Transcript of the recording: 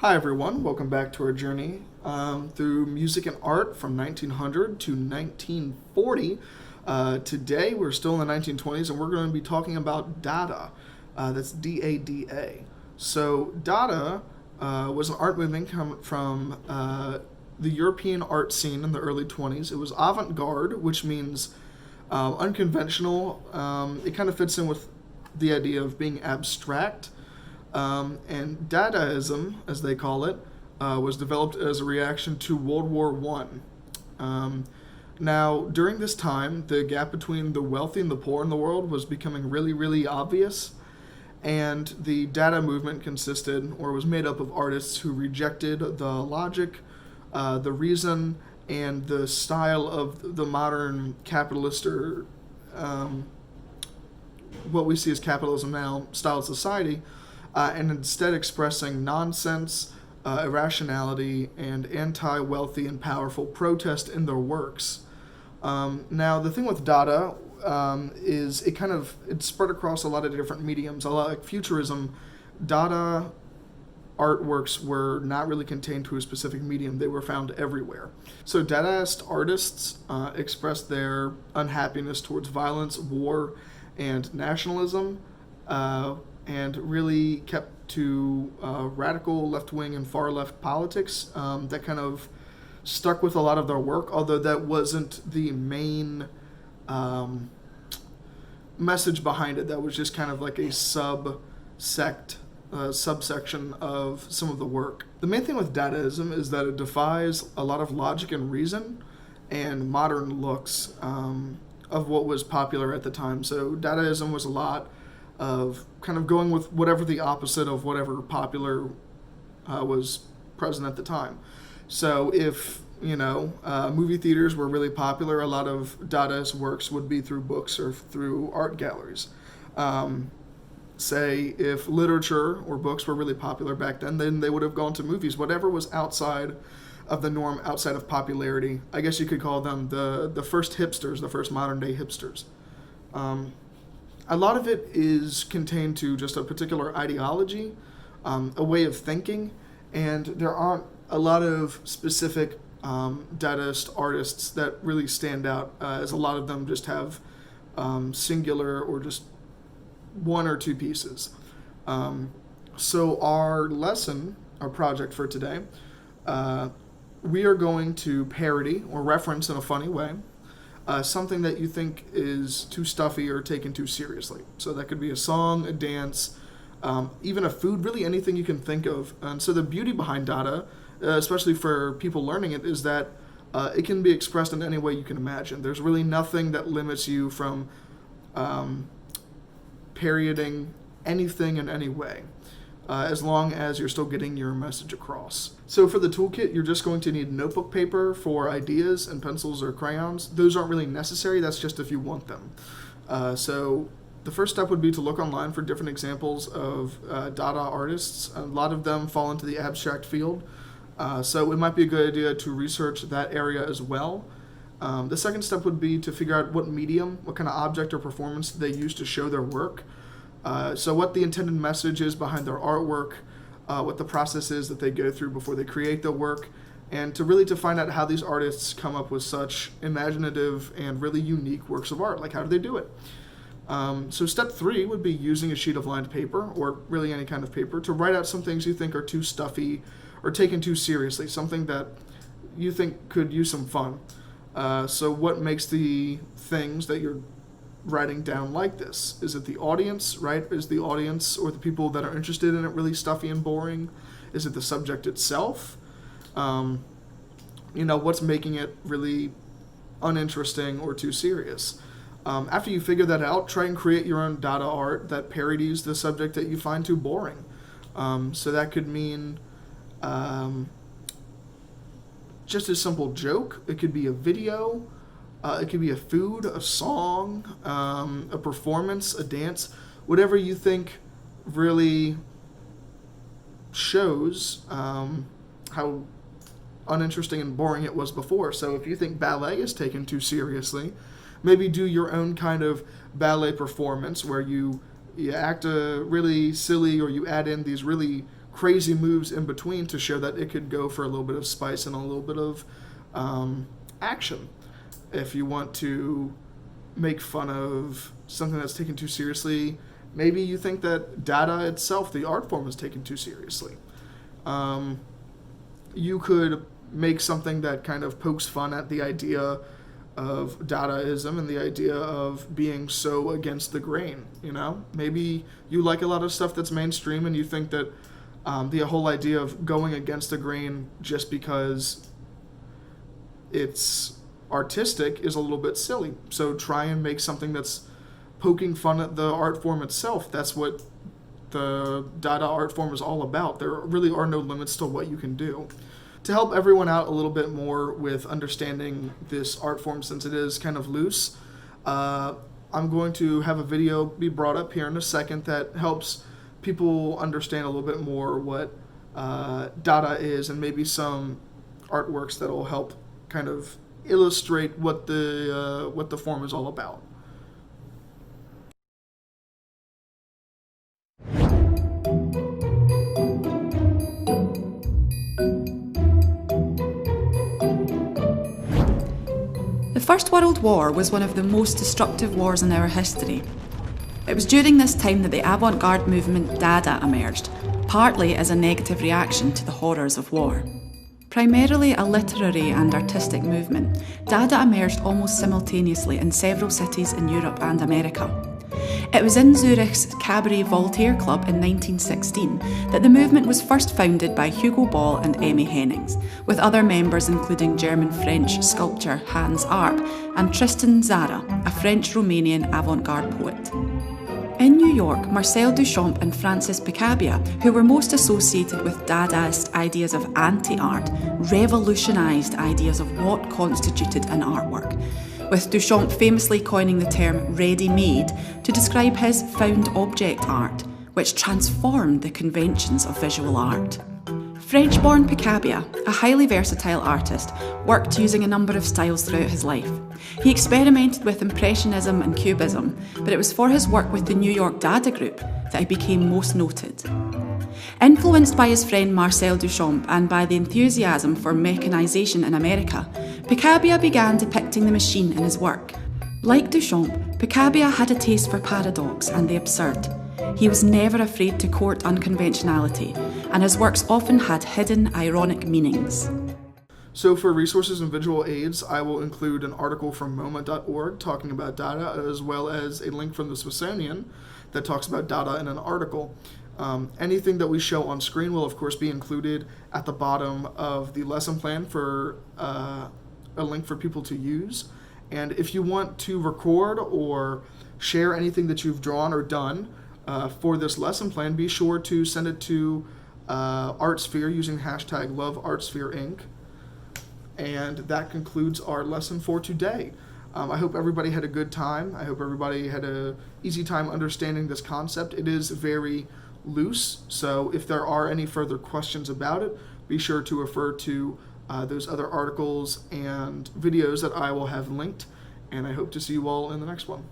Hi everyone, welcome back to our journey through music and art from 1900 to 1940. Today we're still in the 1920s and we're going to be talking about Dada. That's D-A-D-A. So Dada was an art movement from the European art scene in the early 20s. It was avant-garde, which means unconventional. It kind of fits in with the idea of being abstract. And Dadaism, as they call it, was developed as a reaction to World War One. Now, during this time, the gap between the wealthy and the poor in the world was becoming really, really obvious. And the Dada movement consisted, or was made up of artists who rejected the logic, the reason, and the style of the modern capitalist or what we see as capitalism now, style of society, and instead expressing nonsense, irrationality, and anti-wealthy and powerful protest in their works. Now, the thing with Dada is it spread across a lot of different mediums. A lot like futurism, Dada artworks were not really contained to a specific medium. They were found everywhere. So Dadaist artists expressed their unhappiness towards violence, war, and nationalism, and really kept to radical left-wing and far-left politics that kind of stuck with a lot of their work, although that wasn't the main message behind it. That was just kind of like a subsection of some of the work. The main thing with Dadaism is that it defies a lot of logic and reason and modern looks of what was popular at the time. So Dadaism was a lot of kind of going with whatever the opposite of whatever popular was present at the time. So if, movie theaters were really popular, a lot of Dadaist works would be through books or through art galleries. Say if literature or books were really popular back then they would have gone to movies. Whatever was outside of the norm, outside of popularity. I guess you could call them the first hipsters, the first modern day hipsters. A lot of it is contained to just a particular ideology, a way of thinking, and there aren't a lot of specific Dadaist artists that really stand out, as a lot of them just have singular or just one or two pieces. So our project for today, we are going to parody or reference in a funny way something that you think is too stuffy or taken too seriously. So that could be a song, a dance, even a food, really anything you can think of. And so the beauty behind Dada, especially for people learning it, is that it can be expressed in any way you can imagine. There's really nothing that limits you from parodying anything in any way, as long as you're still getting your message across. So for the toolkit, you're just going to need notebook paper for ideas and pencils or crayons. Those aren't really necessary, that's just if you want them. So the first step would be to look online for different examples of Dada artists. A lot of them fall into the abstract field, so it might be a good idea to research that area as well. The second step would be to figure out what medium, what kind of object or performance they use to show their work. So what the intended message is behind their artwork, what the process is that they go through before they create the work, and to find out how these artists come up with such imaginative and really unique works of art. Like, how do they do it? So step 3 would be using a sheet of lined paper, or really any kind of paper, to write out some things you think are too stuffy or taken too seriously, something that you think could use some fun. So what makes the things that you're writing down like this? Is it the audience, right? Is the audience or the people that are interested in it really stuffy and boring? Is it the subject itself? What's making it really uninteresting or too serious? After you figure that out, try and create your own Dada art that parodies the subject that you find too boring. So that could mean just a simple joke. It could be a video. It could be a food, a song, a performance, a dance, whatever you think really shows how uninteresting and boring it was before. So if you think ballet is taken too seriously, maybe do your own kind of ballet performance where you act really silly, or you add in these really crazy moves in between to show that it could go for a little bit of spice and a little bit of action. If you want to make fun of something that's taken too seriously, maybe you think that Dada itself, the art form, is taken too seriously. You could make something that kind of pokes fun at the idea of Dadaism and the idea of being so against the grain, you know? Maybe you like a lot of stuff that's mainstream and you think that the whole idea of going against the grain just because it's artistic is a little bit silly. So try and make something that's poking fun at the art form itself. That's what the Dada art form is all about. There really are no limits to what you can do. To help everyone out a little bit more with understanding this art form, since it is kind of loose, I'm going to have a video be brought up here in a second that helps people understand a little bit more what Dada is, and maybe some artworks that will help kind of illustrate what the form is all about. The First World War was one of the most destructive wars in our history. It was during this time that the avant-garde movement Dada emerged, partly as a negative reaction to the horrors of war. Primarily a literary and artistic movement, Dada emerged almost simultaneously in several cities in Europe and America. It was in Zurich's Cabaret Voltaire Club in 1916 that the movement was first founded by Hugo Ball and Emmy Hennings, with other members including German-French sculptor Hans Arp and Tristan Tzara, a French-Romanian avant-garde poet. In New York, Marcel Duchamp and Francis Picabia, who were most associated with Dadaist ideas of anti-art, revolutionised ideas of what constituted an artwork, with Duchamp famously coining the term ready-made to describe his found object art, which transformed the conventions of visual art. French-born Picabia, a highly versatile artist, worked using a number of styles throughout his life. He experimented with Impressionism and Cubism, but it was for his work with the New York Dada group that he became most noted. Influenced by his friend Marcel Duchamp and by the enthusiasm for mechanisation in America, Picabia began depicting the machine in his work. Like Duchamp, Picabia had a taste for paradox and the absurd. He was never afraid to court unconventionality, and his works often had hidden, ironic meanings. So for resources and visual aids, I will include an article from MoMA.org talking about Dada, as well as a link from the Smithsonian that talks about Dada in an article. Anything that we show on screen will, of course, be included at the bottom of the lesson plan for a link for people to use. And if you want to record or share anything that you've drawn or done for this lesson plan, be sure to send it to ArtSphere using hashtag LoveArtSphereInc. And that concludes our lesson for today. I hope everybody had a good time. I hope everybody had an easy time understanding this concept. It is very loose, so if there are any further questions about it, be sure to refer to those other articles and videos that I will have linked, and I hope to see you all in the next one.